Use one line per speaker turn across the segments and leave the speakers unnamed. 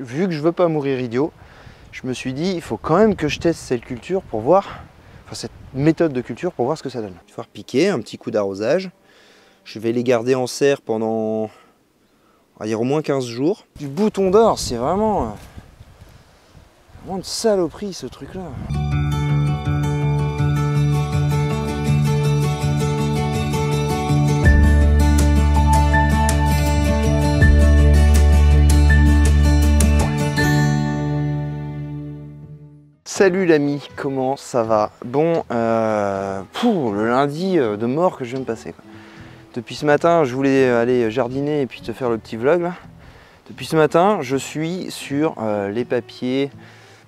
vu que je veux pas mourir idiot, je me suis dit, il faut quand même que je teste cette culture pour voir, enfin cette méthode de culture pour voir ce que ça donne. Je vais repiquer, un petit coup d'arrosage. Je vais les garder en serre pendant, on va dire au moins 15 jours. Du bouton d'or, c'est vraiment une saloperie ce truc-là. Salut l'ami, comment ça va? Bon, le lundi de mort que je viens de passer, quoi. Depuis ce matin, je voulais aller jardiner et puis te faire le petit vlog là. Depuis ce matin, je suis sur les papiers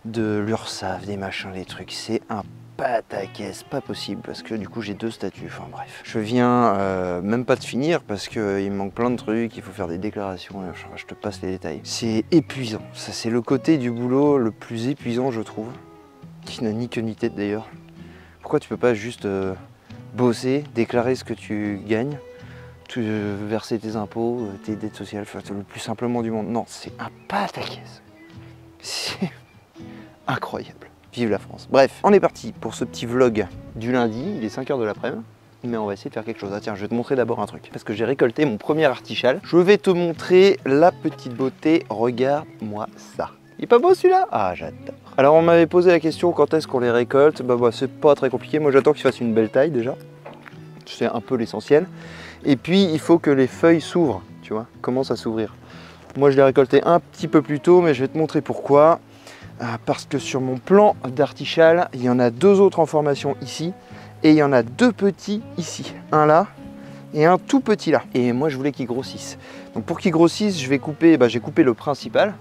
de l'URSSAF, des machins, les trucs. C'est un pataquès, pas possible, parce que du coup j'ai 2 statuts, enfin bref. Je viens même pas de finir parce qu'il me manque plein de trucs, il faut faire des déclarations, je te passe les détails. C'est épuisant, ça c'est le côté du boulot le plus épuisant je trouve. Qui n'a ni queue ni tête d'ailleurs. Pourquoi tu peux pas juste bosser, déclarer ce que tu gagnes, verser tes impôts, tes dettes sociales, le plus simplement du monde? Non, c'est un pataquès. C'est incroyable. Vive la France. Bref, on est parti pour ce petit vlog du lundi. Il est 5 h de l'après-midi. Mais on va essayer de faire quelque chose. Ah tiens, je vais te montrer d'abord un truc. Parce que j'ai récolté mon premier artichal. Je vais te montrer la petite beauté. Regarde-moi ça. Il est pas beau celui-là? Ah, j'adore. Alors on m'avait posé la question quand est-ce qu'on les récolte. Bah c'est pas très compliqué. Moi j'attends qu'ils fassent une belle taille déjà. C'est un peu l'essentiel. Et puis il faut que les feuilles s'ouvrent, tu vois, commencent à s'ouvrir. Moi je l'ai récolté un petit peu plus tôt, mais je vais te montrer pourquoi. Parce que sur mon plan d'artichal, il y en a 2 autres en formation ici. Et il y en a 2 petits ici. Un là et un tout petit là. Et moi je voulais qu'ils grossissent. Donc pour qu'ils grossissent, je vais couper, j'ai coupé le principal.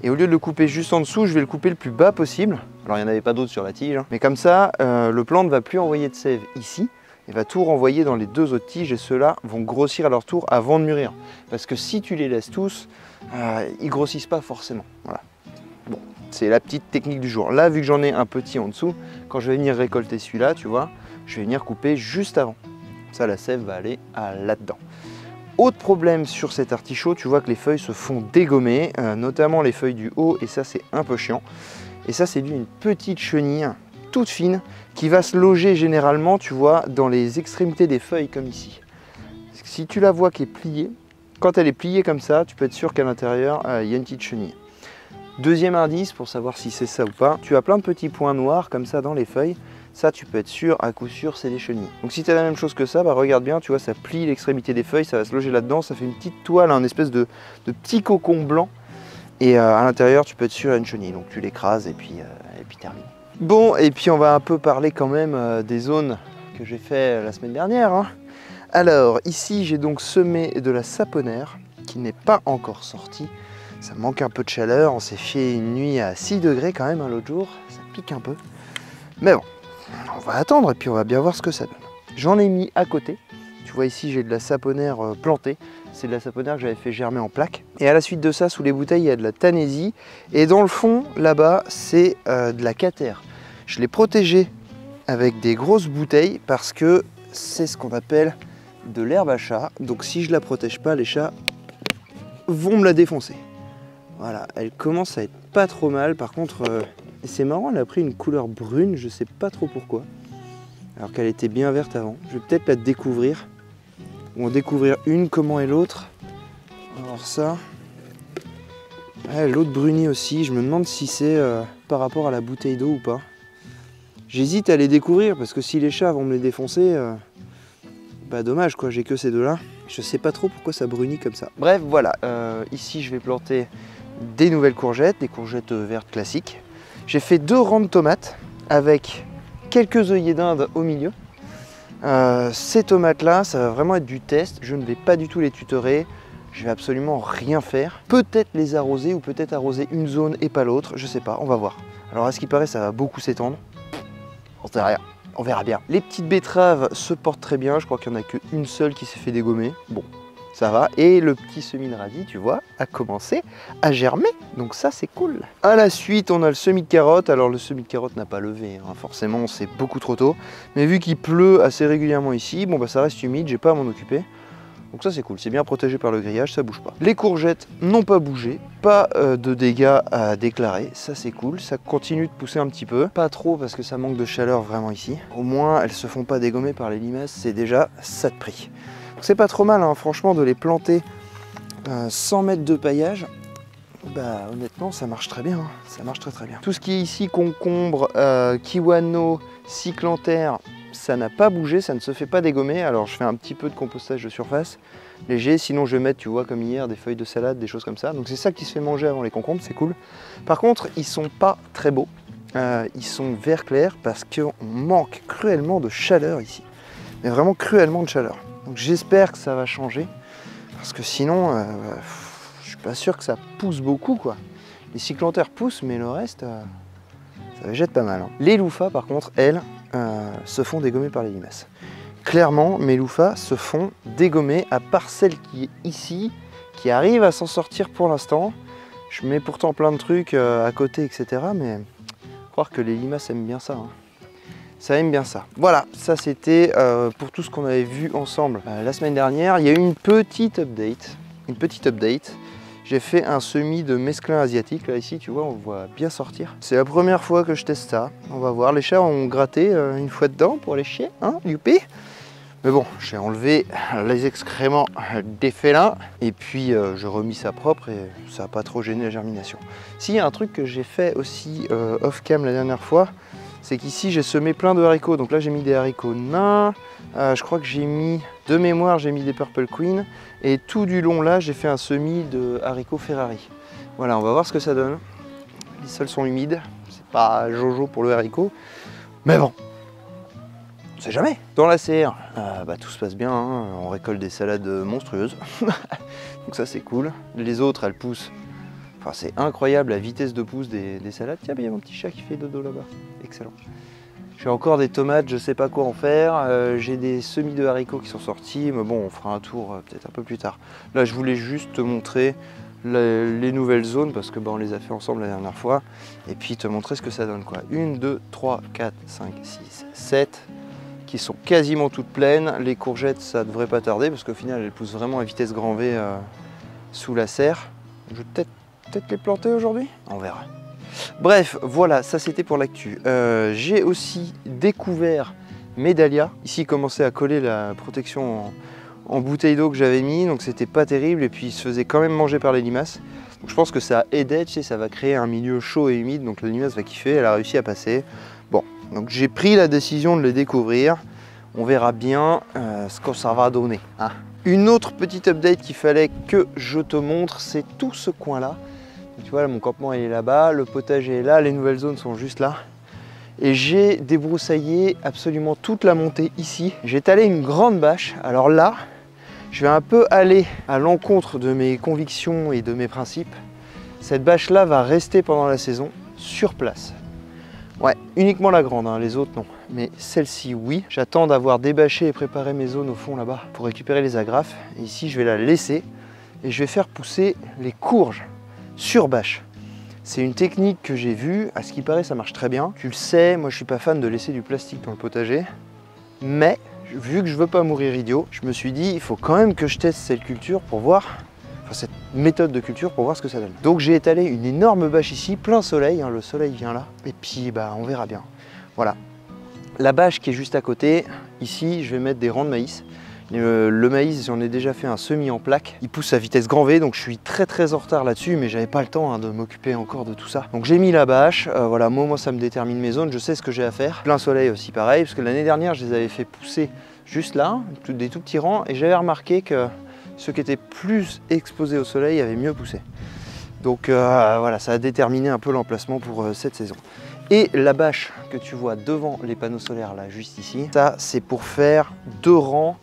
Et au lieu de le couper juste en dessous, je vais le couper le plus bas possible. Alors il n'y en avait pas d'autres sur la tige, hein. Mais comme ça, le plant ne va plus envoyer de sève ici. Il va tout renvoyer dans les 2 autres tiges et ceux-là vont grossir à leur tour avant de mûrir. Parce que si tu les laisses tous, ils grossissent pas forcément. Voilà. Bon, c'est la petite technique du jour. Là, vu que j'en ai un petit en dessous, quand je vais venir récolter celui-là, tu vois, je vais venir couper juste avant. Ça, la sève va aller là-dedans. Autre problème sur cet artichaut, tu vois que les feuilles se font dégommer, notamment les feuilles du haut, et ça c'est un peu chiant. Et ça c'est dû à une petite chenille toute fine qui va se loger généralement, tu vois, dans les extrémités des feuilles comme ici. Si tu la vois qui est pliée, quand elle est pliée comme ça, tu peux être sûr qu'à l'intérieur, il y a une petite chenille. Deuxième indice pour savoir si c'est ça ou pas, tu as plein de petits points noirs comme ça dans les feuilles. Ça, tu peux être sûr, à coup sûr, c'est des chenilles. Donc si tu as la même chose que ça, regarde bien, tu vois, ça plie l'extrémité des feuilles, ça va se loger là-dedans, ça fait une petite toile, un espèce de petit cocon blanc. Et à l'intérieur, tu peux être sûr, il y a une chenille. Donc tu l'écrases et puis termine. Bon, et puis on va un peu parler quand même des zones que j'ai fait la semaine dernière, hein. Alors, ici, j'ai donc semé de la saponaire, qui n'est pas encore sortie. Ça manque un peu de chaleur, on s'est fait une nuit à 6 degrés quand même, hein, l'autre jour. Ça pique un peu. Mais bon. On va attendre et puis on va bien voir ce que ça donne. J'en ai mis à côté. Tu vois ici j'ai de la saponaire plantée. C'est de la saponaire que j'avais fait germer en plaques. Et à la suite de ça, sous les bouteilles, il y a de la tanésie. Et dans le fond, là-bas, c'est de la catère. Je l'ai protégée avec des grosses bouteilles parce que c'est ce qu'on appelle de l'herbe à chat. Donc si je la protège pas, les chats vont me la défoncer. Voilà, elle commence à être pas trop mal. Par contre... Et c'est marrant, elle a pris une couleur brune, je sais pas trop pourquoi. Alors qu'elle était bien verte avant. Je vais peut-être la découvrir. Ou en découvrir une, comment est l'autre. On va voir ça. Ouais, l'autre brunit aussi, je me demande si c'est par rapport à la bouteille d'eau ou pas. J'hésite à les découvrir parce que si les chats vont me les défoncer, dommage quoi, j'ai que ces 2 là. Je sais pas trop pourquoi ça brunit comme ça. Bref, voilà, ici je vais planter des nouvelles courgettes, des courgettes vertes classiques. J'ai fait 2 rangs de tomates avec quelques œillets d'Inde au milieu. Ces tomates-là, ça va vraiment être du test. Je ne vais pas du tout les tutorer. Je vais absolument rien faire. Peut-être les arroser ou peut-être arroser une zone et pas l'autre. Je sais pas, on va voir. Alors à ce qui paraît, ça va beaucoup s'étendre. On sait rien. On verra bien. Les petites betteraves se portent très bien. Je crois qu'il n'y en a qu'une seule qui s'est fait dégommer. Bon. Ça va, et le petit semis de radis, tu vois, a commencé à germer, donc ça c'est cool. À la suite, on a le semis de carottes. Alors le semis de carottes n'a pas levé, hein. Forcément c'est beaucoup trop tôt, mais vu qu'il pleut assez régulièrement ici, bon ça reste humide, j'ai pas à m'en occuper. Donc ça c'est cool, c'est bien protégé par le grillage, ça bouge pas. Les courgettes n'ont pas bougé, pas de dégâts à déclarer, ça c'est cool. Ça continue de pousser un petit peu, pas trop parce que ça manque de chaleur vraiment ici. Au moins elles se font pas dégommer par les limaces, c'est déjà ça de prix. Donc c'est pas trop mal hein, franchement de les planter 100 mètres de paillage. Bah honnêtement ça marche très bien, hein. Ça marche très bien. Tout ce qui est ici, concombre, kiwano, cyclanthère, ça n'a pas bougé, ça ne se fait pas dégommer. Alors je fais un petit peu de compostage de surface, léger, sinon je vais mettre, tu vois comme hier, des feuilles de salade, des choses comme ça. Donc c'est ça qui se fait manger avant les concombres, c'est cool. Par contre ils sont pas très beaux, ils sont vert clair parce qu'on manque cruellement de chaleur ici. Mais vraiment cruellement de chaleur. Donc j'espère que ça va changer, parce que sinon je suis pas sûr que ça pousse beaucoup quoi. Les cyclanthères poussent mais le reste ça végète pas mal hein. Les loufas par contre elles se font dégommer par les limaces. Clairement mes loufas se font dégommer, à part celle qui est ici, qui arrive à s'en sortir pour l'instant. Je mets pourtant plein de trucs à côté etc, mais croire que les limaces aiment bien ça hein. Ça aime bien ça. Voilà, ça c'était pour tout ce qu'on avait vu ensemble la semaine dernière. Il y a eu une petite update. J'ai fait un semis de mesclin asiatique. Là ici, tu vois, on le voit bien sortir. C'est la première fois que je teste ça. On va voir. Les chats ont gratté une fois dedans pour les chier, hein, youpi. Mais bon, j'ai enlevé les excréments des félins et puis je remis ça propre et ça n'a pas trop gêné la germination. Si, il y a un truc que j'ai fait aussi off-cam la dernière fois, c'est qu'ici j'ai semé plein de haricots. Donc là j'ai mis des haricots nains, je crois que j'ai mis, de mémoire j'ai mis des Purple Queen, et tout du long là j'ai fait un semis de haricots Ferrari. Voilà, on va voir ce que ça donne. Les sols sont humides, c'est pas jojo pour le haricot, mais bon, on sait jamais. Dans la serre, bah, tout se passe bien, hein. On récolte des salades monstrueuses, donc ça c'est cool. Les autres elles poussent. Enfin, c'est incroyable la vitesse de pousse des salades. Tiens, il y a mon petit chat qui fait dodo là-bas. Excellent. J'ai encore des tomates, je sais pas quoi en faire. J'ai des semis de haricots qui sont sortis. Mais bon, on fera un tour peut-être un peu plus tard. Là, je voulais juste te montrer les nouvelles zones parce que bah, on les a fait ensemble la dernière fois. Et puis te montrer ce que ça donne, quoi. 1, 2, 3, 4, 5, 6, 7 qui sont quasiment toutes pleines. Les courgettes, ça devrait pas tarder parce qu'au final, elles poussent vraiment à vitesse grand V sous la serre. Je vais peut-être les planter aujourd'hui, on verra. Bref, voilà, ça c'était pour l'actu. J'ai aussi découvert mes dahlias. Ici, il commençait à coller la protection en bouteille d'eau que j'avais mis, donc c'était pas terrible, et puis il se faisait quand même manger par les limaces. Donc je pense que ça a aidé, tu sais, ça va créer un milieu chaud et humide, donc la limace va kiffer, elle a réussi à passer. Bon, donc j'ai pris la décision de les découvrir. On verra bien ce que ça va donner, hein. Une autre petite update qu'il fallait que je te montre, c'est tout ce coin-là. Tu vois, là, mon campement il est là-bas, le potager est là, les nouvelles zones sont juste là. Et j'ai débroussaillé absolument toute la montée ici. J'ai étalé une grande bâche. Alors là, je vais un peu aller à l'encontre de mes convictions et de mes principes. Cette bâche-là va rester pendant la saison sur place. Ouais, uniquement la grande, hein, les autres non. Mais celle-ci, oui. J'attends d'avoir débâché et préparé mes zones au fond là-bas pour récupérer les agrafes. Et ici, je vais la laisser et je vais faire pousser les courges sur bâche. C'est une technique que j'ai vue, à ce qui paraît ça marche très bien. Tu le sais, moi je suis pas fan de laisser du plastique dans le potager, mais vu que je veux pas mourir idiot, je me suis dit il faut quand même que je teste cette culture pour voir, enfin cette méthode de culture pour voir ce que ça donne. Donc j'ai étalé une énorme bâche ici, plein soleil, hein, le soleil vient là, et puis bah on verra bien. Voilà, la bâche qui est juste à côté, ici je vais mettre des rangs de maïs. Le maïs, j'en ai déjà fait un semis en plaque. Il pousse à vitesse grand V, donc je suis très en retard là-dessus, mais j'avais pas le temps hein, de m'occuper encore de tout ça. Donc j'ai mis la bâche, voilà, moi ça me détermine mes zones, je sais ce que j'ai à faire. Plein soleil aussi pareil, parce que l'année dernière je les avais fait pousser juste là, des tout petits rangs, et j'avais remarqué que ceux qui étaient plus exposés au soleil avaient mieux poussé. Donc voilà, ça a déterminé un peu l'emplacement pour cette saison. Et la bâche que tu vois devant les panneaux solaires là, juste ici, ça c'est pour faire 2 rangs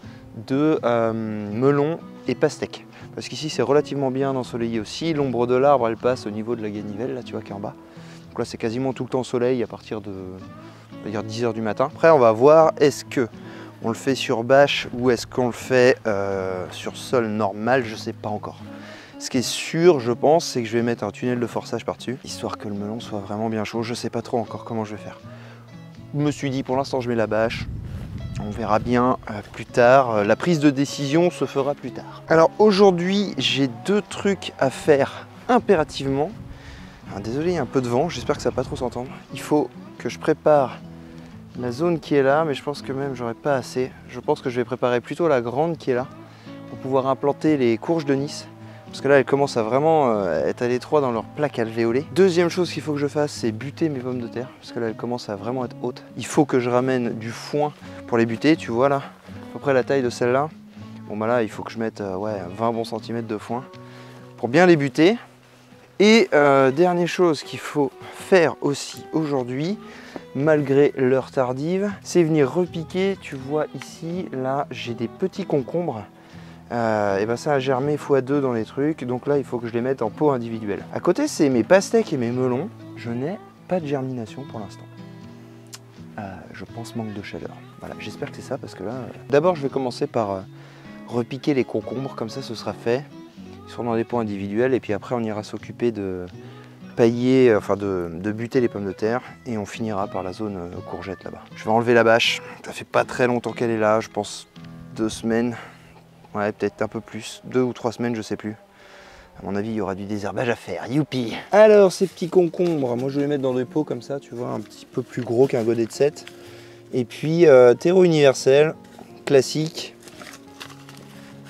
de melon et pastèque. Parce qu'ici c'est relativement bien ensoleillé aussi. L'ombre de l'arbre elle passe au niveau de la ganivelle, là tu vois qui est en bas. Donc là c'est quasiment tout le temps soleil à partir de on va dire 10 h du matin. Après on va voir est-ce que on le fait sur bâche ou est-ce qu'on le fait sur sol normal, je sais pas encore. Ce qui est sûr, je pense, c'est que je vais mettre un tunnel de forçage par-dessus, histoire que le melon soit vraiment bien chaud. Je sais pas trop encore comment je vais faire. Je me suis dit pour l'instant je mets la bâche. On verra bien plus tard. La prise de décision se fera plus tard. Alors aujourd'hui, j'ai 2 trucs à faire impérativement. Alors, désolé, il y a un peu de vent, j'espère que ça va pas trop s'entendre. Il faut que je prépare la zone qui est là, mais je pense que même j'aurai pas assez. Je pense que je vais préparer plutôt la grande qui est là pour pouvoir implanter les courges de Nice. Parce que là, elles commencent à vraiment être à l'étroit dans leur plaque alvéolée. Deuxième chose qu'il faut que je fasse, c'est buter mes pommes de terre. Parce que là, elles commencent à vraiment être hautes. Il faut que je ramène du foin pour les buter. Tu vois là, à peu près la taille de celle-là. Bon bah là, il faut que je mette 20 bons centimètres de foin pour bien les buter. Et dernière chose qu'il faut faire aussi aujourd'hui, malgré l'heure tardive, c'est venir repiquer. Tu vois ici, là, j'ai des petits concombres. Et ben ça a germé x2 dans les trucs, donc là il faut que je les mette en pot individuel. À côté, c'est mes pastèques et mes melons. Je n'ai pas de germination pour l'instant. Je pense manque de chaleur. Voilà, j'espère que c'est ça parce que là... D'abord je vais commencer par repiquer les concombres, comme ça ce sera fait. Ils seront dans des pots individuels et puis après on ira s'occuper de pailler, enfin de buter les pommes de terre et on finira par la zone courgette là-bas. Je vais enlever la bâche, ça fait pas très longtemps qu'elle est là, je pense 2 semaines. Ouais, peut-être un peu plus, 2 ou 3 semaines, je sais plus. À mon avis, il y aura du désherbage à faire, youpi! Alors, ces petits concombres, moi je vais les mettre dans des pots comme ça, tu vois, un petit peu plus gros qu'un godet de 7. Et puis, terreau universel, classique.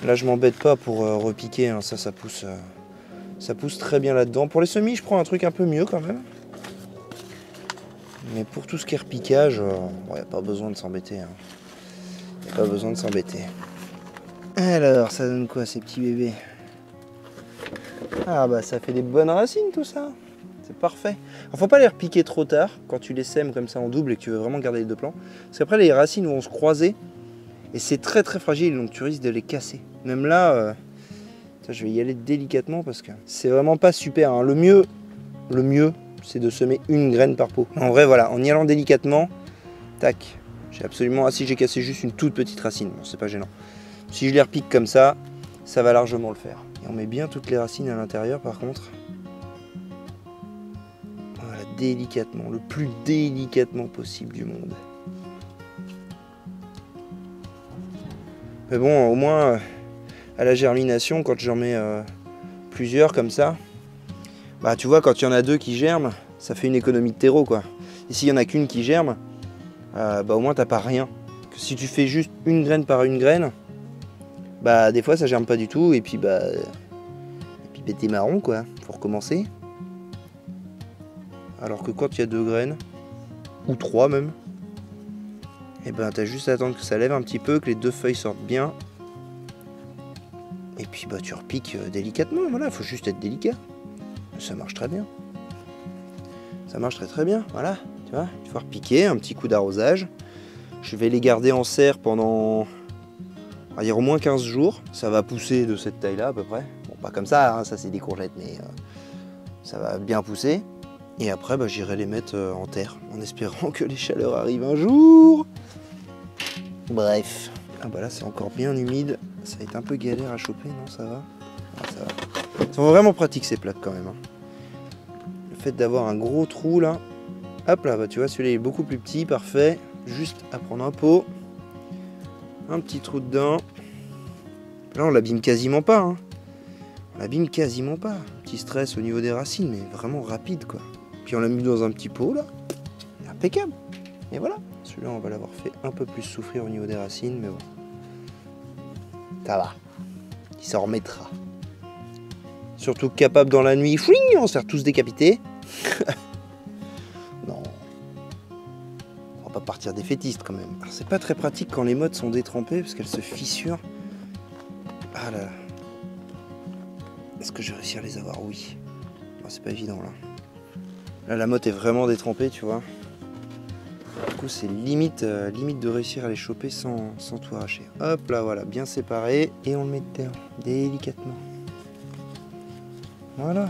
Là, je m'embête pas pour repiquer, hein. Ça pousse très bien là-dedans. Pour les semis, je prends un truc un peu mieux quand même. Mais pour tout ce qui est repiquage, il n'y a pas besoin de s'embêter. Hein. Il n'y a pas besoin de s'embêter. Alors, ça donne quoi ces petits bébés? Ah bah ça fait des bonnes racines tout ça. C'est parfait. Alors, faut pas les repiquer trop tard quand tu les sèmes comme ça en double et que tu veux vraiment garder les 2 plants. Parce qu'après les racines vont se croiser et c'est très très fragile donc tu risques de les casser. Même là, je vais y aller délicatement parce que c'est vraiment pas super. Hein. Le mieux c'est de semer une graine par pot. En vrai voilà, en y allant délicatement, tac. J'ai absolument... Ah si j'ai cassé juste une toute petite racine, bon, c'est pas gênant. Si je les repique comme ça va largement le faire. Et on met bien toutes les racines à l'intérieur par contre. Voilà, délicatement, le plus délicatement possible du monde. Mais bon, au moins, à la germination, quand j'en mets plusieurs comme ça, bah tu vois, quand il y en a 2 qui germent, ça fait une économie de terreau quoi. Et s'il y en a qu'une qui germe, bah au moins t'as pas rien. Que si tu fais juste une graine par une graine, bah des fois ça germe pas du tout et puis t'es marron quoi, faut recommencer. Alors que quand il y a 2 graines, ou 3 même, et ben t'as juste à attendre que ça lève un petit peu, que les 2 feuilles sortent bien. Et puis bah tu repiques délicatement, voilà, faut juste être délicat. Ça marche très bien. Ça marche très très bien, voilà, tu vois, il faut repiquer, un petit coup d'arrosage. Je vais les garder en serre pendant... on va dire au moins 15 jours, ça va pousser de cette taille-là à peu près. Bon, pas comme ça, hein, ça c'est des courgettes, mais ça va bien pousser. Et après, bah, j'irai les mettre en terre, en espérant que les chaleurs arrivent un jour. Bref. Ah bah là, c'est encore bien humide. Ça va être un peu galère à choper, non? Ça va? Ah, ça va. Ils sont vraiment pratiques ces plaques quand même. Hein. Le fait d'avoir un gros trou là. Hop là, bah tu vois, celui-là est beaucoup plus petit, parfait. Juste à prendre un pot. Un petit trou dedans. Là, on l'abîme quasiment pas. Hein. On l'abîme quasiment pas. Petit stress au niveau des racines, mais vraiment rapide, quoi. Puis on l'a mis dans un petit pot, là. Impeccable. Et voilà. Celui-là, on va l'avoir fait un peu plus souffrir au niveau des racines, mais bon. Ça va. Il s'en remettra. Surtout capable dans la nuit. Fouing, on se fait tous décapiter. Non. On va pas partir défaitiste, quand même. C'est pas très pratique quand les mottes sont détrempées, parce qu'elles se fissurent. Ah là là. Est-ce que je vais réussir à les avoir? Oui. Non, c'est pas évident là. Là la motte est vraiment détrempée, tu vois. Du coup c'est limite de réussir à les choper sans tout arracher. Hop là voilà, bien séparé. Et on le met de terre, délicatement. Voilà.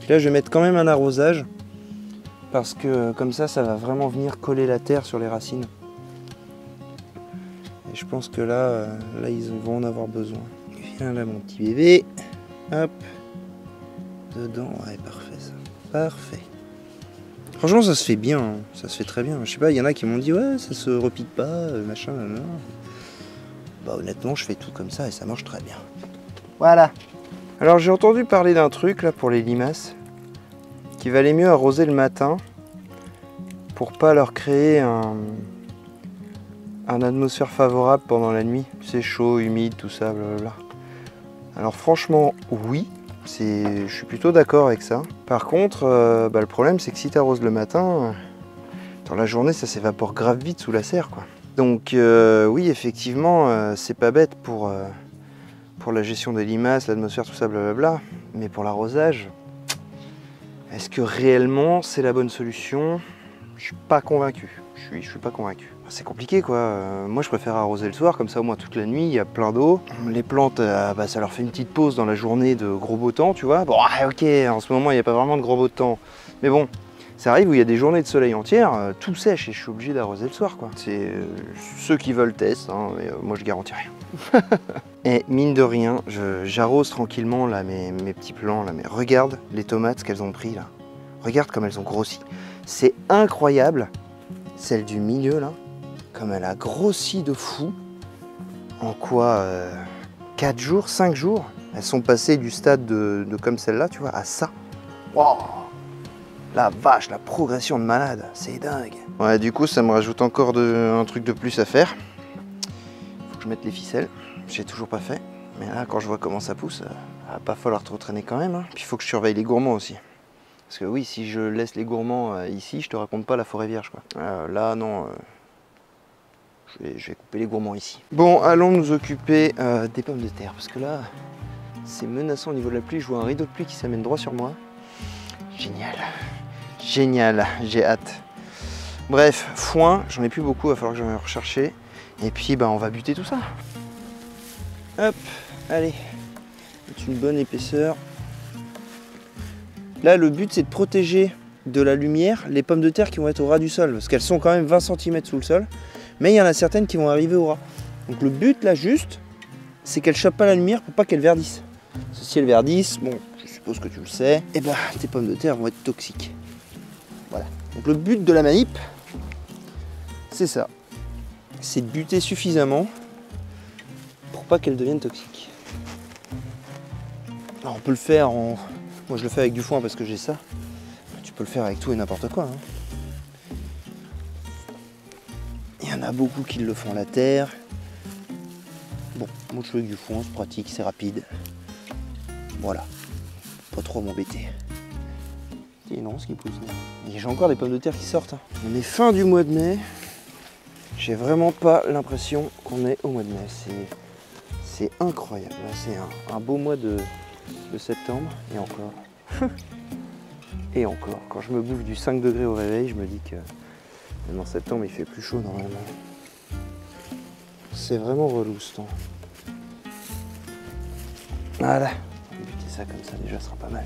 Puis là je vais mettre quand même un arrosage. Parce que comme ça va vraiment venir coller la terre sur les racines. Et je pense que là ils vont en avoir besoin. Viens là mon petit bébé. Hop. Dedans, ouais parfait ça. Parfait. Franchement, ça se fait bien, hein. Ça se fait très bien. Je sais pas, il y en a qui m'ont dit ouais, ça se repique pas, machin, nan. Bah honnêtement, je fais tout comme ça et ça marche très bien. Voilà. Alors j'ai entendu parler d'un truc là pour les limaces, qu'il valait mieux arroser le matin pour pas leur créer un atmosphère favorable pendant la nuit. C'est chaud, humide, tout ça, blablabla. Alors franchement, oui. Je suis plutôt d'accord avec ça. Par contre, le problème c'est que si tu arroses le matin, dans la journée ça s'évapore grave vite sous la serre, quoi. Donc oui, effectivement, c'est pas bête pour la gestion des limaces, l'atmosphère, tout ça, blablabla. Mais pour l'arrosage, est-ce que réellement c'est la bonne solution? Je suis pas convaincu. Je suis pas convaincu. C'est compliqué quoi. Moi je préfère arroser le soir, comme ça au moins toute la nuit il y a plein d'eau. Les plantes, ça leur fait une petite pause dans la journée de gros beau temps, tu vois. Bon, ok, en ce moment il n'y a pas vraiment de gros beau temps. Mais bon, ça arrive où il y a des journées de soleil entières, tout sèche et je suis obligé d'arroser le soir, quoi. C'est ceux qui veulent testent, hein, mais moi je garantis rien. Et mine de rien, j'arrose tranquillement là mes petits plants là, mais regarde les tomates qu'elles ont pris là. Regarde comme elles ont grossi. C'est incroyable. Celle du milieu là, comme elle a grossi de fou. En quoi 4 jours, 5 jours, elles sont passées du stade de comme celle-là, tu vois, à ça. Wow, la vache, la progression de malade, c'est dingue. Ouais, du coup, ça me rajoute encore un truc de plus à faire. Faut que je mette les ficelles. J'ai toujours pas fait. Mais là, quand je vois comment ça pousse, va pas falloir trop traîner quand même, hein. Puis il faut que je surveille les gourmands aussi. Parce que oui, si je laisse les gourmands ici, je te raconte pas la forêt vierge, quoi. Là, non. Je vais couper les gourmands ici. Bon, allons nous occuper des pommes de terre. Parce que là, c'est menaçant au niveau de la pluie. Je vois un rideau de pluie qui s'amène droit sur moi. Génial. Génial. J'ai hâte. Bref, foin. J'en ai plus beaucoup. Il va falloir que j'en aille rechercher. Et puis, on va buter tout ça. Hop. Allez. C'est une bonne épaisseur. Là, le but, c'est de protéger de la lumière les pommes de terre qui vont être au ras du sol. Parce qu'elles sont quand même 20 cm sous le sol. Mais il y en a certaines qui vont arriver au ras. Donc le but, là, juste, c'est qu'elles ne chopent pas la lumière pour pas qu'elles verdissent. Parce que si elles verdissent, bon, je suppose que tu le sais, et tes pommes de terre vont être toxiques. Voilà. Donc le but de la manip, c'est ça. C'est de buter suffisamment pour pas qu'elles deviennent toxiques. Alors on peut le faire en... Moi je le fais avec du foin parce que j'ai ça. Tu peux le faire avec tout et n'importe quoi, hein. Il y en a beaucoup qui le font à la terre. Bon, moi je fais avec du foin, c'est pratique, c'est rapide. Voilà. Pas trop m'embêter. C'est énorme ce qui pousse là. Et j'ai encore des pommes de terre qui sortent, hein. On est fin du mois de mai. J'ai vraiment pas l'impression qu'on est au mois de mai. C'est incroyable. C'est un beau mois de septembre. Et encore. Et encore. Quand je me bouffe du 5 degrés au réveil, je me dis que même en septembre il fait plus chaud normalement. C'est vraiment relou ce temps. Voilà. On va buter ça comme ça déjà, ce sera pas mal.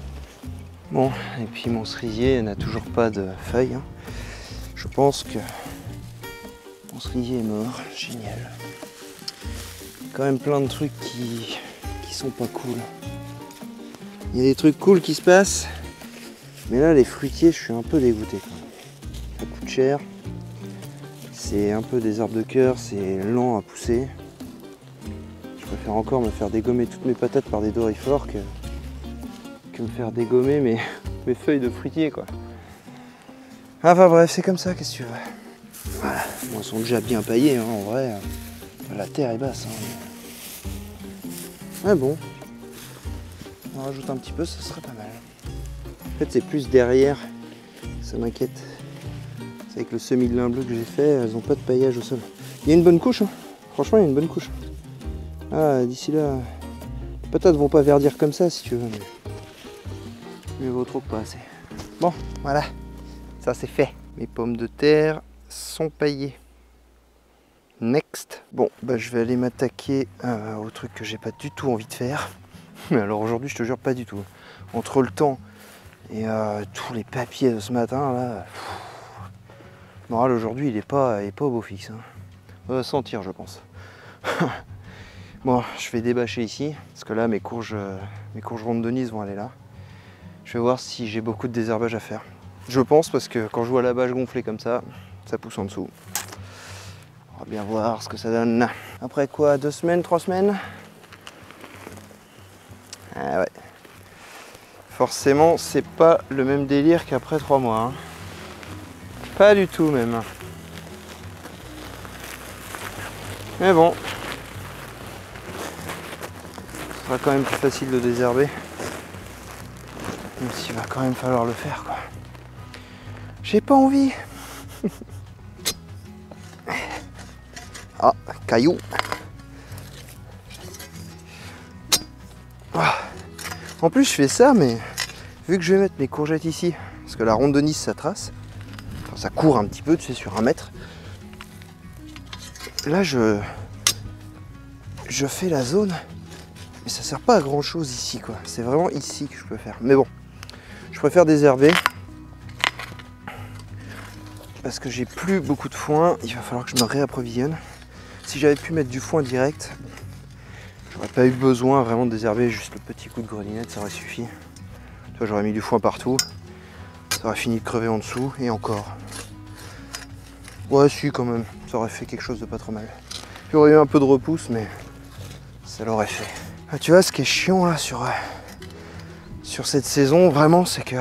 Bon, et puis mon cerisier n'a toujours pas de feuilles, hein. Je pense que mon cerisier est mort. Génial. Quand même plein de trucs qui sont pas cool. Il y a des trucs cool qui se passent, mais là les fruitiers, je suis un peu dégoûté quand même. Ça coûte cher. C'est un peu des arbres de cœur, c'est lent à pousser. Je préfère encore me faire dégommer toutes mes patates par des doryphores que me faire dégommer mes feuilles de fruitier, quoi. Enfin bref, c'est comme ça, qu'est-ce que tu veux. Voilà, bon, ils sont déjà bien paillés, hein, en vrai. La terre est basse, hein. Ouais, bon. On rajoute un petit peu, ça serait pas mal. En fait, c'est plus derrière, ça m'inquiète. C'est avec le semis de lin bleu que j'ai fait, elles n'ont pas de paillage au sol. Il y a une bonne couche, hein. Franchement, il y a une bonne couche. Ah, d'ici là, les patates vont pas verdir comme ça si tu veux, mais mieux vaut trop que pas assez. Bon, voilà, ça c'est fait. Mes pommes de terre sont paillées. Next. Bon, je vais aller m'attaquer au truc que j'ai pas du tout envie de faire. Mais alors aujourd'hui, je te jure, pas du tout. Entre le temps et tous les papiers de ce matin, là... Le moral aujourd'hui, il est pas au beau fixe, hein. On va sentir, je pense. Bon, je vais débâcher ici, parce que là, mes courges rondes de Nice vont aller là. Je vais voir si j'ai beaucoup de désherbage à faire. Je pense parce que quand je vois la bâche gonflée comme ça pousse en dessous. On va bien voir ce que ça donne. Après quoi, 2 semaines, 3 semaines? Ah ouais. Forcément, c'est pas le même délire qu'après 3 mois. Hein. Pas du tout même. Mais bon. Ce sera quand même plus facile de désherber. Même s'il va quand même falloir le faire quoi. J'ai pas envie. Ah, caillou. Ah. En plus je fais ça, mais vu que je vais mettre mes courgettes ici, parce que la ronde de Nice ça trace, enfin, ça court un petit peu, tu sais, sur 1 mètre. Là je fais la zone, mais ça sert pas à grand chose ici quoi. C'est vraiment ici que je peux faire. Mais bon, je préfère désherber. Parce que j'ai plus beaucoup de foin, il va falloir que je me réapprovisionne. Si j'avais pu mettre du foin direct, j'aurais pas eu besoin vraiment de désherber, juste le petit coup de grelinette, ça aurait suffi. Tu vois, j'aurais mis du foin partout, ça aurait fini de crever en dessous, et encore. Ouais, si, quand même, ça aurait fait quelque chose de pas trop mal. J'aurais eu un peu de repousse, mais ça l'aurait fait. Ah, tu vois, ce qui est chiant là sur cette saison, vraiment, c'est que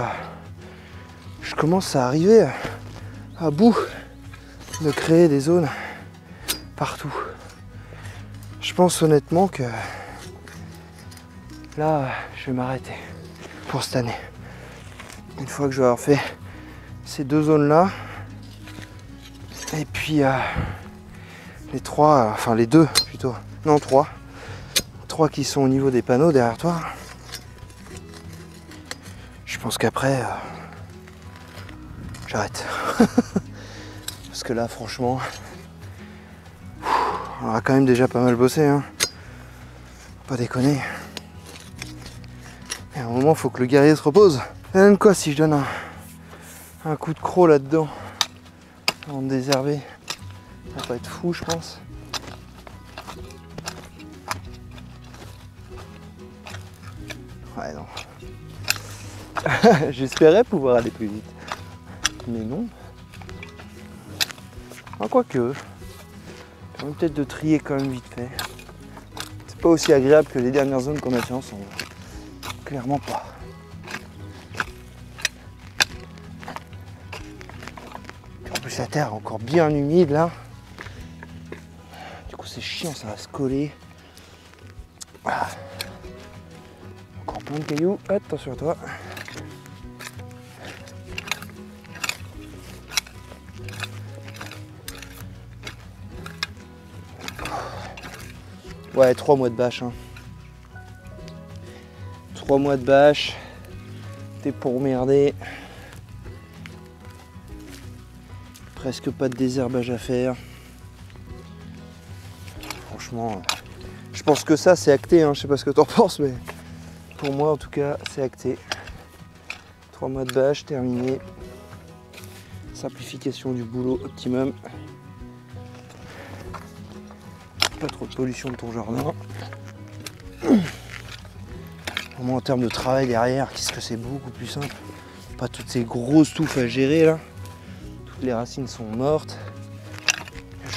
je commence à arriver à bout de créer des zones partout. Je pense honnêtement que là, je vais m'arrêter pour cette année. Une fois que je vais avoir fait ces 2 zones là, et puis les 3, enfin les 2 plutôt, non 3 qui sont au niveau des panneaux derrière toi. Je pense qu'après, j'arrête. Parce que là, franchement, on aura quand même déjà pas mal bossé. Hein. Faut pas déconner. Et à un moment, faut que le guerrier se repose. Et même quoi, si je donne un coup de croc là-dedans, avant de désherber, ça va pas être fou, je pense. Ouais, non. J'espérais pouvoir aller plus vite. Mais non. Ah, quoique. Permet peut-être de trier quand même vite fait. C'est pas aussi agréable que les dernières zones qu'on a fait ensemble. Clairement pas. En plus la terre est encore bien humide là. Du coup c'est chiant, ça va se coller. Voilà. Encore plein de cailloux. Attention à toi. Ouais, 3 mois de bâche. Hein. 3 mois de bâche. T'es pour merder. Presque pas de désherbage à faire. Franchement, je pense que ça c'est acté. Hein. Je sais pas ce que t'en penses, mais pour moi en tout cas c'est acté. 3 mois de bâche, terminé. Simplification du boulot optimum. Pas trop de pollution de ton jardin. Au moins en termes de travail derrière, qu'est-ce que c'est beaucoup plus simple. Pas toutes ces grosses touffes à gérer là. Toutes les racines sont mortes.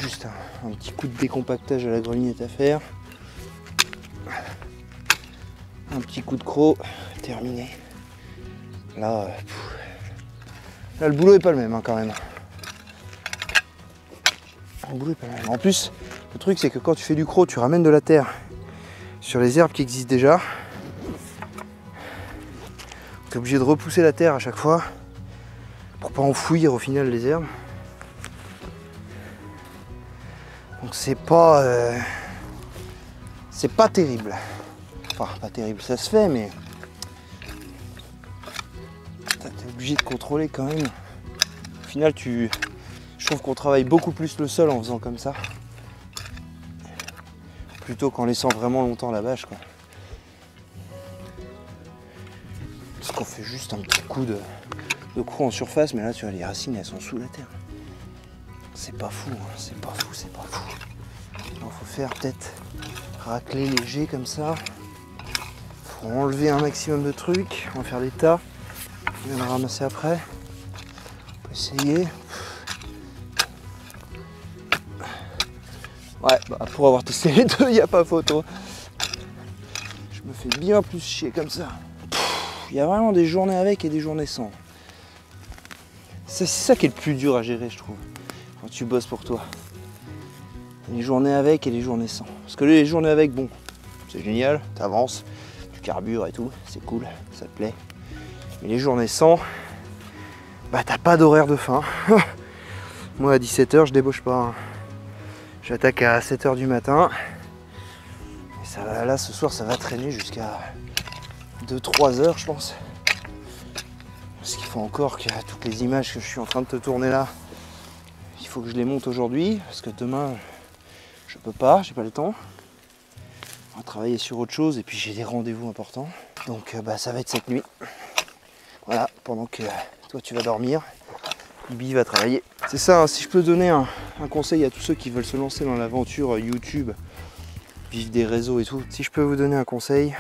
Juste un petit coup de décompactage à la grelinette à faire. Un petit coup de croc, terminé. Là, là le boulot est pas le même hein, quand même. Le boulot est pas le même. En plus, le truc c'est que quand tu fais du croc, tu ramènes de la terre sur les herbes qui existent déjà. Tu es obligé de repousser la terre à chaque fois pour pas enfouir au final les herbes. Donc c'est pas terrible. Enfin pas terrible, ça se fait mais tu es obligé de contrôler quand même. Au final je trouve qu'on travaille beaucoup plus le sol en faisant comme ça. Plutôt qu'en laissant vraiment longtemps la bâche quoi. Parce qu'on fait juste un petit coup de croc en surface, mais là tu vois les racines elles sont sous la terre. C'est pas fou, hein. C'est pas fou, c'est pas fou. Il faut faire peut-être racler léger comme ça. Faut enlever un maximum de trucs. On va faire des tas. On va les ramasser après. peut essayer. Ouais, bah pour avoir testé les deux, il n'y a pas photo. Je me fais bien plus chier comme ça. Il y a vraiment des journées avec et des journées sans. C'est ça qui est le plus dur à gérer, je trouve, quand tu bosses pour toi. Les journées avec et les journées sans. Parce que les journées avec, bon, c'est génial, t'avances, tu carbures et tout, c'est cool, ça te plaît. Mais les journées sans, bah t'as pas d'horaire de fin. Moi à 17 h je débauche pas. Hein. J'attaque à 7 h du matin. Et ça va, là ce soir ça va traîner jusqu'à 2-3 h je pense. Parce qu'il faut encore que toutes les images que je suis en train de te tourner là, il faut que je les monte aujourd'hui. Parce que demain je peux pas, j'ai pas le temps. On va travailler sur autre chose et puis j'ai des rendez-vous importants. Donc bah, ça va être cette nuit. Voilà, pendant que toi tu vas dormir, Ibi va travailler. C'est ça, hein, si je peux donner un conseil à tous ceux qui veulent se lancer dans l'aventure YouTube, vivre des réseaux et tout. Si je peux vous donner un conseil,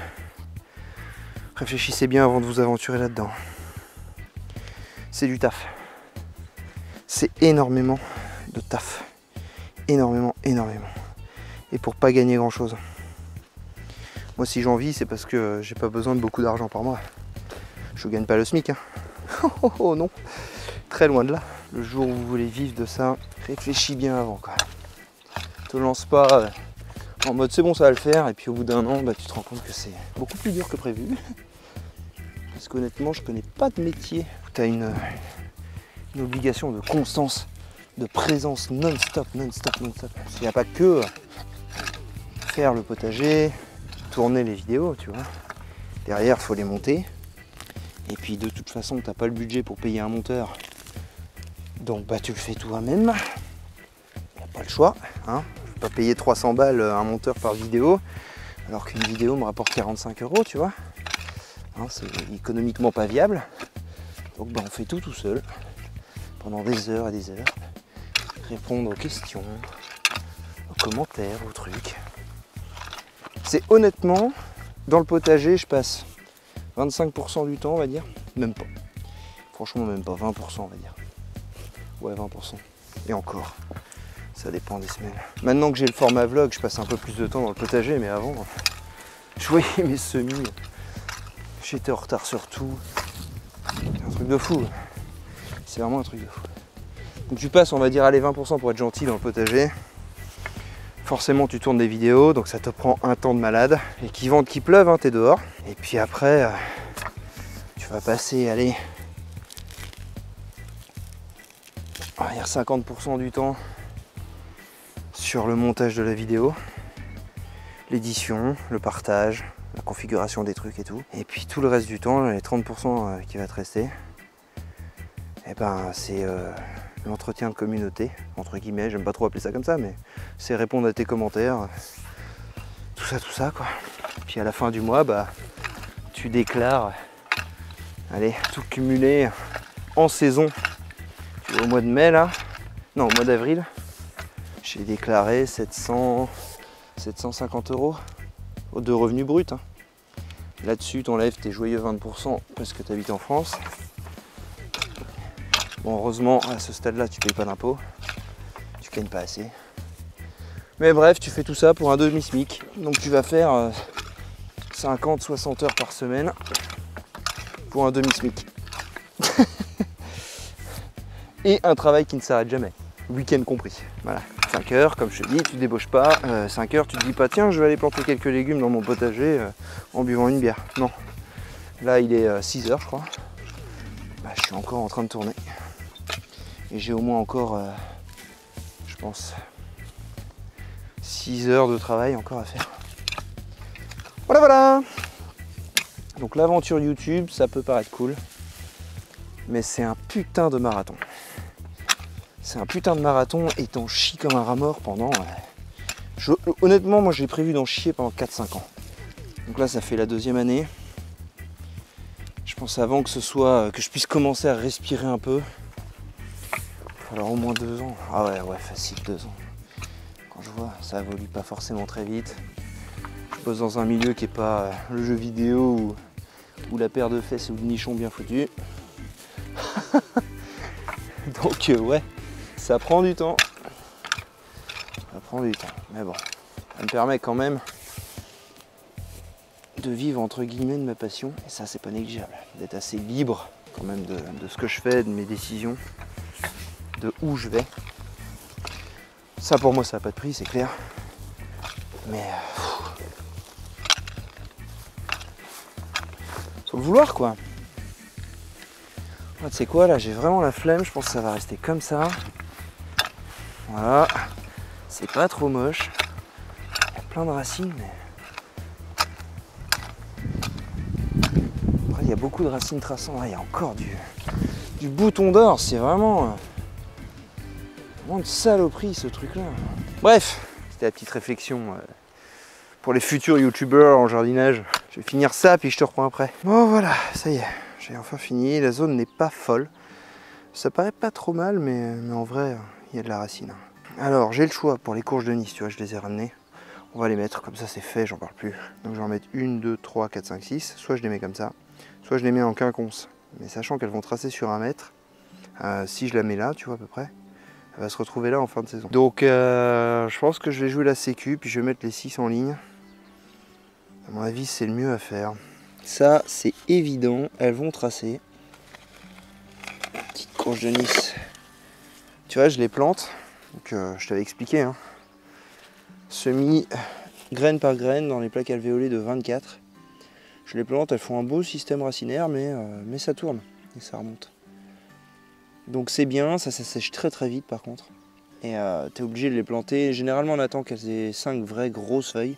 réfléchissez bien avant de vous aventurer là-dedans. C'est du taf. C'est énormément de taf. Énormément. Et pour pas gagner grand-chose. Moi si j'en vis, c'est parce que j'ai pas besoin de beaucoup d'argent par mois. Je gagne pas le SMIC. Hein. Oh non, très loin de là. Le jour où vous voulez vivre de ça, réfléchis bien avant quoi. Te lance pas en mode c'est bon ça va le faire et puis au bout d'un an bah, tu te rends compte que c'est beaucoup plus dur que prévu. Parce qu'honnêtement je connais pas de métier où tu as une obligation de constance, de présence non-stop. Il n'y a pas que faire le potager, tourner les vidéos, tu vois. Derrière il faut les monter. Et puis de toute façon tu n'as pas le budget pour payer un monteur. Donc bah tu le fais toi-même. Il n'y a pas le choix. Hein. Je ne vais pas payer 300 balles un monteur par vidéo. Alors qu'une vidéo me rapporte 45 €, tu vois. Hein, c'est économiquement pas viable. Donc bah, on fait tout seul. Pendant des heures et des heures. Répondre aux questions, aux commentaires, aux trucs. C'est honnêtement, dans le potager, je passe 25% du temps, on va dire. Même pas. Franchement, même pas. 20%, on va dire. Ouais, 20%. Et encore. Ça dépend des semaines. Maintenant que j'ai le format vlog, je passe un peu plus de temps dans le potager, mais avant, je voyais mes semis. J'étais en retard sur tout. C'est un truc de fou. C'est vraiment un truc de fou. Donc tu passes, on va dire, allez, 20% pour être gentil dans le potager. Forcément, tu tournes des vidéos, donc ça te prend un temps de malade. Et qu'il vente, qu'il pleuve, hein, t'es dehors. Et puis après, tu vas passer, allez, on va dire 50% du temps sur le montage de la vidéo, l'édition, le partage, la configuration des trucs et tout. Et puis tout le reste du temps, les 30% qui va te rester, et ben c'est l'entretien de communauté, entre guillemets, j'aime pas trop appeler ça comme ça, mais c'est répondre à tes commentaires, tout ça quoi. Puis à la fin du mois, bah tu déclares, allez, tout cumulé en saison. Tu vois, au mois de mai là, non au mois d'avril, j'ai déclaré 750 € de revenus bruts. Hein. Là-dessus, tu enlèves tes joyeux 20% parce que tu habites en France. Bon, heureusement, à ce stade-là, tu payes pas d'impôts. Tu gagnes pas assez. Mais bref, tu fais tout ça pour un demi-SMIC. Donc tu vas faire 50-60 heures par semaine pour un demi-SMIC. Et un travail qui ne s'arrête jamais. Week-end compris. Voilà. 5 heures, comme je te dis, tu débauches pas. 5 heures, tu te dis pas, tiens, je vais aller planter quelques légumes dans mon potager en buvant une bière. Non. Là, il est 6 heures, je crois. Bah, je suis encore en train de tourner. Et j'ai au moins encore, je pense, 6 heures de travail encore à faire. Voilà. Donc l'aventure YouTube, ça peut paraître cool. Mais c'est un putain de marathon. C'est un putain de marathon et t'en chies comme un rat mort pendant... honnêtement, moi j'ai prévu d'en chier pendant 4-5 ans. Donc là, ça fait la 2e année. Je pense avant que ce soit... que je puisse commencer à respirer un peu. Alors au moins 2 ans. Ah ouais, facile 2 ans. Quand je vois, ça évolue pas forcément très vite. Je bosse dans un milieu qui est pas le jeu vidéo ou la paire de fesses ou le nichon bien foutu. Donc ouais, ça prend du temps. Ça prend du temps, mais bon, ça me permet quand même de vivre entre guillemets de ma passion. Et ça, c'est pas négligeable. D'être assez libre quand même de ce que je fais, de mes décisions, de où je vais. Ça pour moi, ça n'a pas de prix, c'est clair. Mais faut le vouloir quoi. Tu sais quoi, là j'ai vraiment la flemme, je pense que ça va rester comme ça. Voilà, c'est pas trop moche. Il y a plein de racines, mais après il y a beaucoup de racines traçantes. Il y a encore du bouton d'or, c'est vraiment une saloperie ce truc là. Bref, c'était la petite réflexion pour les futurs youtubeurs en jardinage. Je vais finir ça puis je te reprends après. Bon voilà, ça y est, j'ai enfin fini. La zone n'est pas folle. Ça paraît pas trop mal, mais en vrai, il y a de la racine. Alors, j'ai le choix pour les courges de Nice, tu vois, je les ai ramenées. On va les mettre, comme ça c'est fait, j'en parle plus. Donc je vais en mettre 1, 2, 3, 4, 5, 6. Soit je les mets comme ça, soit je les mets en quinconce. Mais sachant qu'elles vont tracer sur 1 mètre, si je la mets là, tu vois à peu près, elle va se retrouver là en fin de saison. Donc je pense que je vais jouer la sécu, puis je vais mettre les 6 en ligne. À mon avis, c'est le mieux à faire. Ça, c'est évident, elles vont tracer. Petite courge de Nice. Tu vois, je les plante. Donc je t'avais expliqué. Hein. Semis graine par graine dans les plaques alvéolées de 24. Je les plante, elles font un beau système racinaire, mais ça tourne et ça remonte. Donc c'est bien, ça sèche très très vite par contre. Et tu es obligé de les planter. Généralement on attend qu'elles aient 5 vraies grosses feuilles.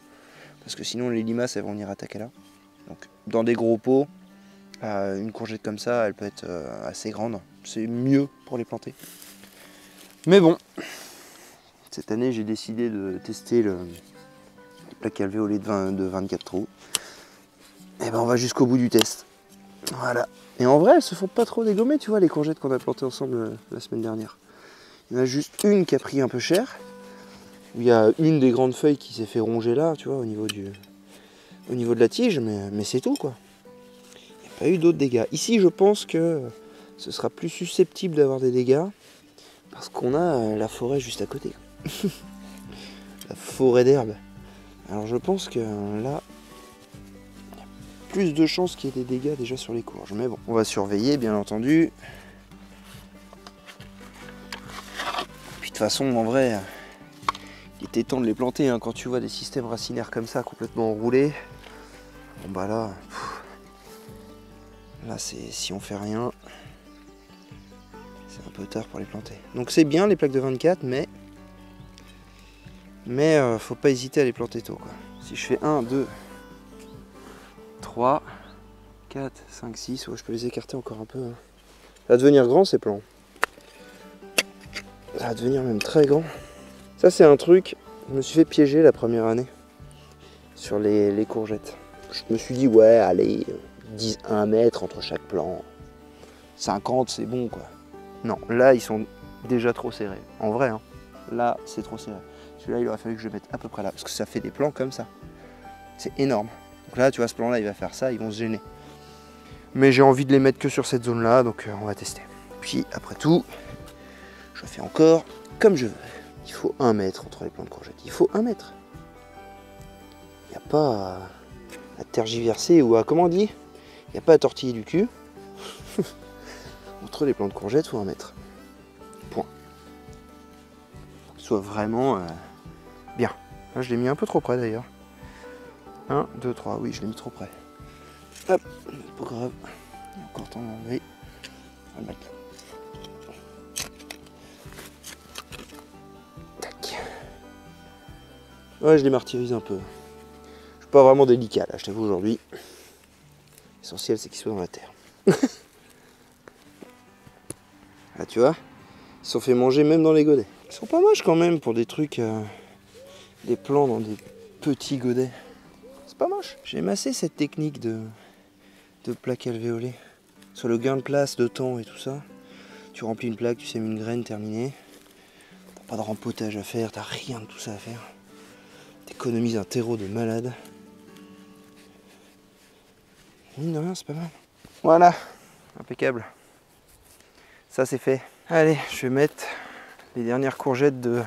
Parce que sinon les limaces elles vont venir attaquer là. Donc dans des gros pots, une courgette comme ça elle peut être assez grande. C'est mieux pour les planter. Mais bon, cette année j'ai décidé de tester les plaques alvéolées de 24 trous. Et ben on va jusqu'au bout du test. Voilà. Et en vrai elles se font pas trop dégommer, tu vois, les courgettes qu'on a plantées ensemble la semaine dernière. Il y en a juste une qui a pris un peu cher. Il y a une des grandes feuilles qui s'est fait ronger là, tu vois, au niveau de la tige, mais c'est tout quoi. Il n'y a pas eu d'autres dégâts. Ici je pense que ce sera plus susceptible d'avoir des dégâts parce qu'on a la forêt juste à côté. La forêt d'herbe. Alors je pense que là, il y a plus de chances qu'il y ait des dégâts déjà sur les courges. Mais bon, on va surveiller bien entendu. Puis de toute façon, en vrai, il était temps de les planter hein, quand tu vois des systèmes racinaires comme ça complètement enroulés. Bon bah là, c'est si on fait rien, c'est un peu tard pour les planter. Donc c'est bien les plaques de 24, mais faut pas hésiter à les planter tôt quoi. Si je fais 1, 2, 3, 4, 5, 6, ouais, je peux les écarter encore un peu. Hein. Ça va devenir grand ces plants. Ça va devenir même très grand. Ça c'est un truc, je me suis fait piéger la première année sur les courgettes. Je me suis dit ouais allez, 1 mètre entre chaque plant. 50 c'est bon quoi. Non, là ils sont déjà trop serrés. En vrai, hein, là c'est trop serré. Celui-là il aurait fallu que je le mette à peu près là, parce que ça fait des plants comme ça. C'est énorme. Donc là tu vois ce plan là il va faire ça, ils vont se gêner. Mais j'ai envie de les mettre que sur cette zone là, donc on va tester. Puis après tout, je fais encore comme je veux. Il faut 1 mètre entre les plants de courgettes. Il faut 1 mètre. Il n'y a pas à tergiverser ou à, comment on dit, il n'y a pas à tortiller du cul. Entre les plants de courgettes, il faut 1 mètre. Point. Faut que ce soit vraiment bien. Là, je l'ai mis un peu trop près d'ailleurs. 1, 2, 3. Oui, je l'ai mis trop près. Hop, pas grave. Il y a encore temps d'enlever. On va le mettre là. Tac. Ouais, je les martyrise un peu. Je suis pas vraiment délicat là, je t'avoue aujourd'hui. L'essentiel, c'est qu'ils soient dans la terre. Là, tu vois, ils se sont fait manger même dans les godets. Ils sont pas moches quand même pour des trucs, des plants dans des petits godets. C'est pas moche. J'aime assez cette technique de plaque alvéolée. Sur le gain de place, de temps et tout ça. Tu remplis une plaque, tu sèmes une graine, terminée. T'as pas de rempotage à faire, t'as rien de tout ça à faire. T'économises un terreau de malade. Mine de rien, c'est pas mal. Voilà, impeccable. Ça c'est fait. Allez, je vais mettre les dernières courgettes des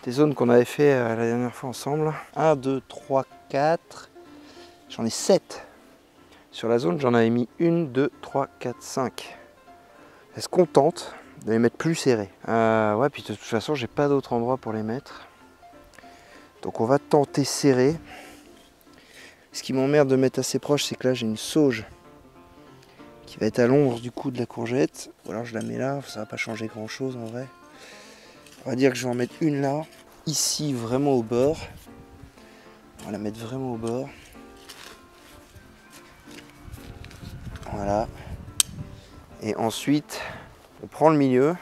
zones qu'on avait fait la dernière fois ensemble. 1, 2, 3, 4. J'en ai 7. Sur la zone, j'en avais mis 1, 2, 3, 4, 5. Est-ce qu'on tente de les mettre plus serrés? Ouais, puis de toute façon, j'ai pas d'autre endroit pour les mettre. Donc on va tenter serré. Ce qui m'emmerde de mettre assez proche, c'est que là, j'ai une sauge qui va être à l'ombre du cou de la courgette. Ou alors je la mets là, ça va pas changer grand chose en vrai. On va dire que je vais en mettre une là, ici vraiment au bord. On va la mettre vraiment au bord. Voilà. Et ensuite, on prend le milieu.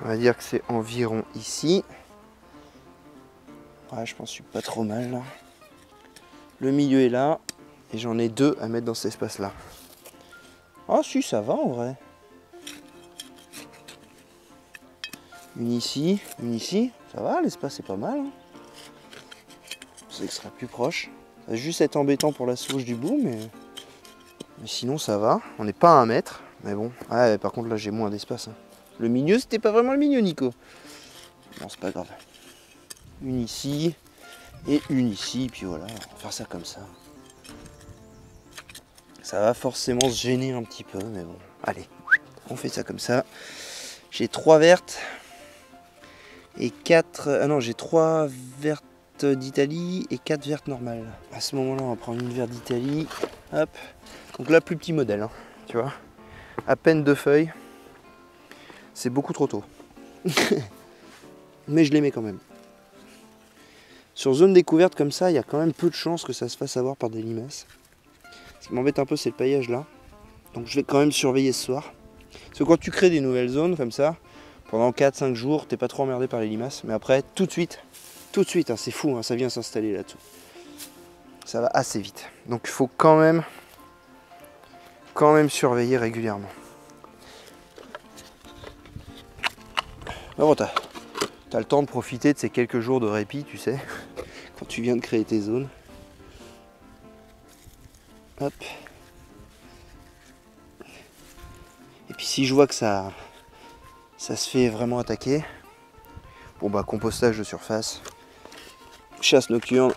On va dire que c'est environ ici. Ouais, je pense que je suis pas trop mal là. Le milieu est là. Et j'en ai 2 à mettre dans cet espace-là. Ah si, ça va en vrai. Une ici, ça va, l'espace est pas mal. C'est que ce sera plus proche. Ça va juste être embêtant pour la sauge du bout, mais sinon ça va. On n'est pas à 1 mètre, mais bon. Ouais, par contre là j'ai moins d'espace. Hein. Le milieu, c'était pas vraiment le milieu, Nico. Bon, c'est pas grave. Une ici et une ici, puis voilà, on va faire ça comme ça. Ça va forcément se gêner un petit peu, mais bon. Allez, on fait ça comme ça. J'ai 3 vertes. Et 4... Ah non, j'ai 3 vertes d'Italie et 4 vertes normales. À ce moment-là, on va prendre une verte d'Italie. Hop. Donc là, plus petit modèle, hein, tu vois. À peine 2 feuilles. C'est beaucoup trop tôt. Mais je les mets quand même. Sur zone découverte comme ça, il y a quand même peu de chances que ça se fasse avoir par des limaces. Ce qui m'embête un peu, c'est le paillage là. Donc je vais quand même surveiller ce soir. Parce que quand tu crées des nouvelles zones comme ça, pendant 4-5 jours, t'es pas trop emmerdé par les limaces. Mais après, tout de suite, hein, c'est fou, hein, ça vient s'installer là-dessous. Ça va assez vite. Donc il faut quand même surveiller régulièrement. Alors t'as le temps de profiter de ces quelques jours de répit, tu sais, quand tu viens de créer tes zones. Hop. Et puis si je vois que ça se fait vraiment attaquer, bon bah compostage de surface, chasse nocturne,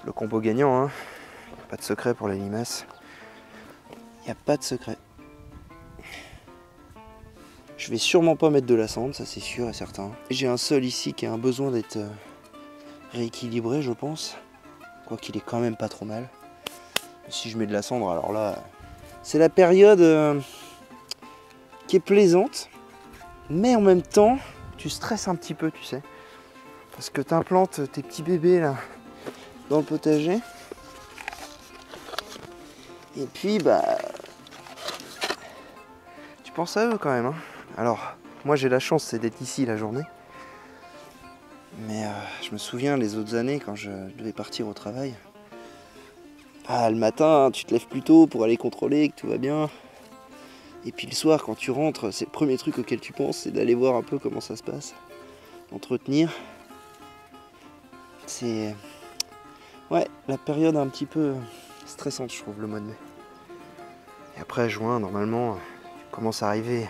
le compo gagnant, hein. Y a pas de secret pour les limaces. Il n'y a pas de secret. Je vais sûrement pas mettre de la cendre, ça c'est sûr et certain. J'ai un sol ici qui a un besoin d'être rééquilibré, je pense. Quoiqu'il est quand même pas trop mal. Si je mets de la cendre, alors là, c'est la période qui est plaisante. Mais en même temps, tu stresses un petit peu, tu sais. Parce que tu implantes tes petits bébés là dans le potager. Et puis, bah, tu penses à eux quand même, hein. Alors, moi j'ai la chance, c'est d'être ici la journée. Mais je me souviens les autres années quand je devais partir au travail. Ah, le matin, tu te lèves plus tôt pour aller contrôler que tout va bien. Et puis le soir, quand tu rentres, c'est le premier truc auquel tu penses, c'est d'aller voir un peu comment ça se passe. Entretenir. C'est... Ouais, la période un petit peu stressante, je trouve, le mois de mai. Et après, juin, normalement, commence à arriver.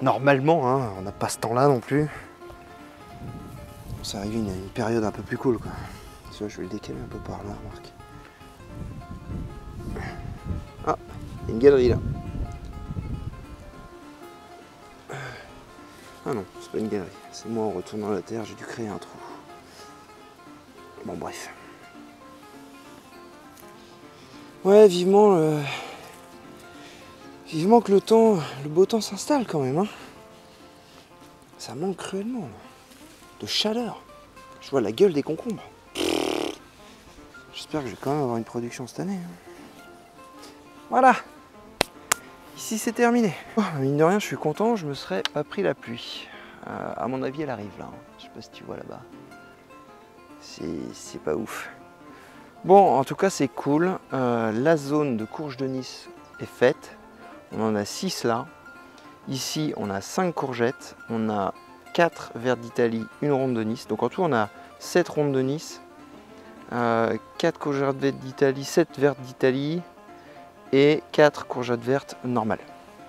Normalement, hein, on n'a pas ce temps-là non plus. Ça arrive une période un peu plus cool, quoi. Tu vois, je vais le décaler un peu par là, remarque. Ah, il y a une galerie là. Ah non, c'est pas une galerie. C'est moi en retournant la terre, j'ai dû créer un trou. Bon, bref. Ouais, vivement que le beau temps s'installe quand même, hein. Ça manque cruellement, là. De chaleur. Je vois la gueule des concombres. J'espère que je vais quand même avoir une production cette année, hein. Voilà. Ici c'est terminé. Oh, mine de rien, je suis content, je me serais pas pris la pluie. À mon avis, elle arrive là, hein. Je sais pas si tu vois là-bas. C'est pas ouf. Bon, en tout cas, c'est cool. La zone de courge de Nice est faite. On en a 6 là. Ici, on a 5 courgettes. On a 4 vertes d'Italie, une ronde de Nice. Donc en tout, on a 7 rondes de Nice. 4 courgettes d'Italie, 7 vertes d'Italie. et 4 courgettes vertes normales.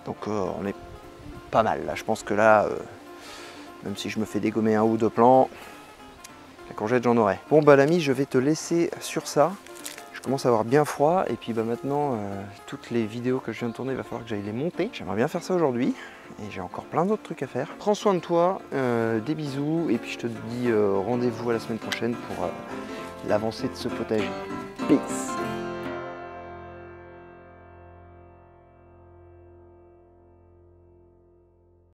Donc on est pas mal là. Je pense que là, même si je me fais dégommer un ou deux plants, la courgette j'en aurai. Bon bah l'ami, je vais te laisser sur ça. Je commence à avoir bien froid et puis bah maintenant toutes les vidéos que je viens de tourner, il va falloir que j'aille les monter. J'aimerais bien faire ça aujourd'hui et j'ai encore plein d'autres trucs à faire. Prends soin de toi, des bisous et puis je te dis rendez-vous à la semaine prochaine pour l'avancée de ce potager. Peace.